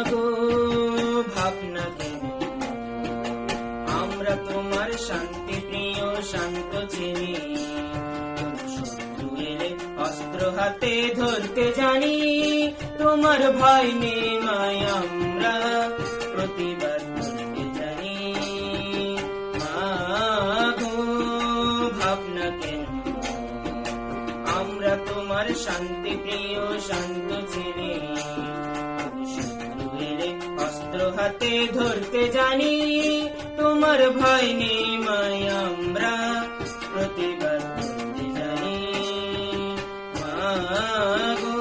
গো ভাবনা কেন, আমরা তোমার শান্তি প্রিয় শান্ত ছেলে, শত্রু এলে অস্ত্র হাতে ধরতে জানি, তোমার ভয় নেই আমরা প্রতিবাদ করতে জানি। গো ভাবনা কেন, আমরা তোমার শান্তি প্রিয় শান্ত ছেলে, শত্রু এলে অস্ত্র হাতে ধরতে জানি, তোমার ভয় নেই আমরা প্রতিবাদ করতে জানি। গো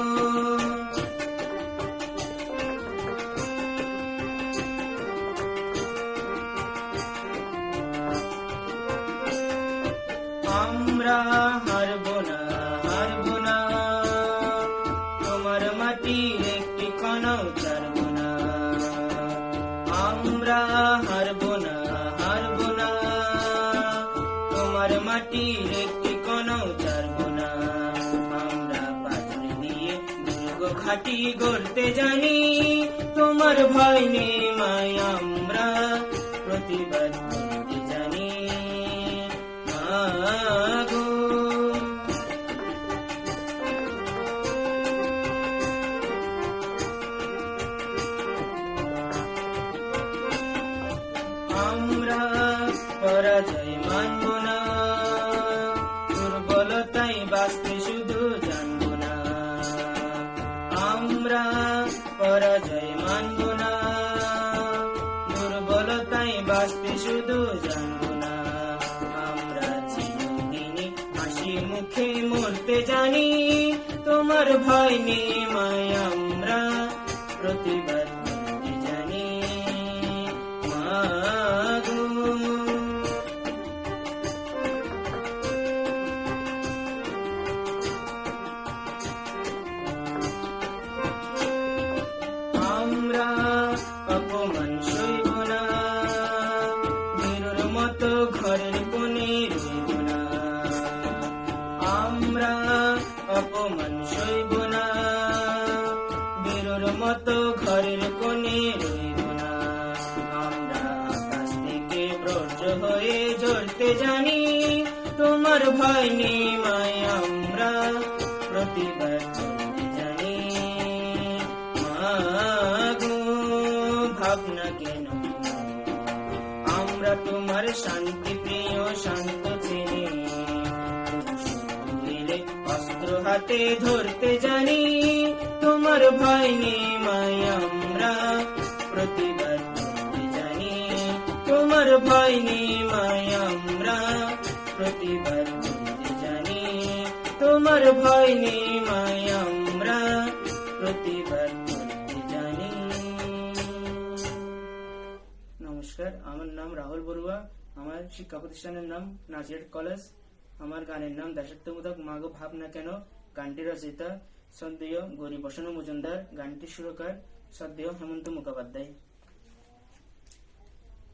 আমরা হারব না, হারব না, তোমার মাটির একটি কণাও ছাড়ব না। আমরা হারব না, হারব না, তোমার মাটির একটি কণাও ছাড়ব না। আমরা পাথর দিয়ে দুর্গ ঘাঁটি গড়তে জানি, তোমার ভয় নেই আমরা প্রতিবাদ করতে জানি। গো আমরা পরাজয় মানব না, দুর্বলতাই বাঁচতে শুধু জানব না। আমরা পরাজয় মানব না, দুর্বলতাই বাঁচতে শুধু জানব না। আমরা চিরদিনই হাসি মুখে মরতে জানি, তোমার ভয় নেই আমরা প্রতিবাদ করতে জানি। গো আমরা অপমান সইব না, বীরের মতো ঘরের কোণে রইব না। আমরা অপমান সইব না, বীরের মতো ঘরের কোণে রইব না। আমরা আকাশ থেকে ব্রজ হয়ে ঝরতে জানি, তোমার ভয় নেই আমরা প্রতিবাদ করতে জানি। গো ভাবনা কেন, আমরা তোমার শান্তি প্রিয় শান্ত ছেলে, এলে অস্ত্র হাতে ধরতে জানি, তোমার ভয় নেই আমরা প্রতিবাদ করতে জানি। তোমার ভয় নেই আমরা প্রতিবাদ করতে জানি। তোমার ভয় নেই আমরা প্রতিবাদ করতে জানি। নমস্কার, আমার নাম রাহুল বড়ুয়া। আমার শিক্ষা প্রতিষ্ঠানের নাম নাজিরাট কলেজ। আমার গানের নাম দেশাত্মবোধক মাগো ভাবনা কেন। গানটি রচয়িতা শ্রদ্ধেয় গৌরী বসানো মজুমদার। গানটি সুরকার শ্রদ্ধেয় হেমন্ত মুখোপাধ্যায়।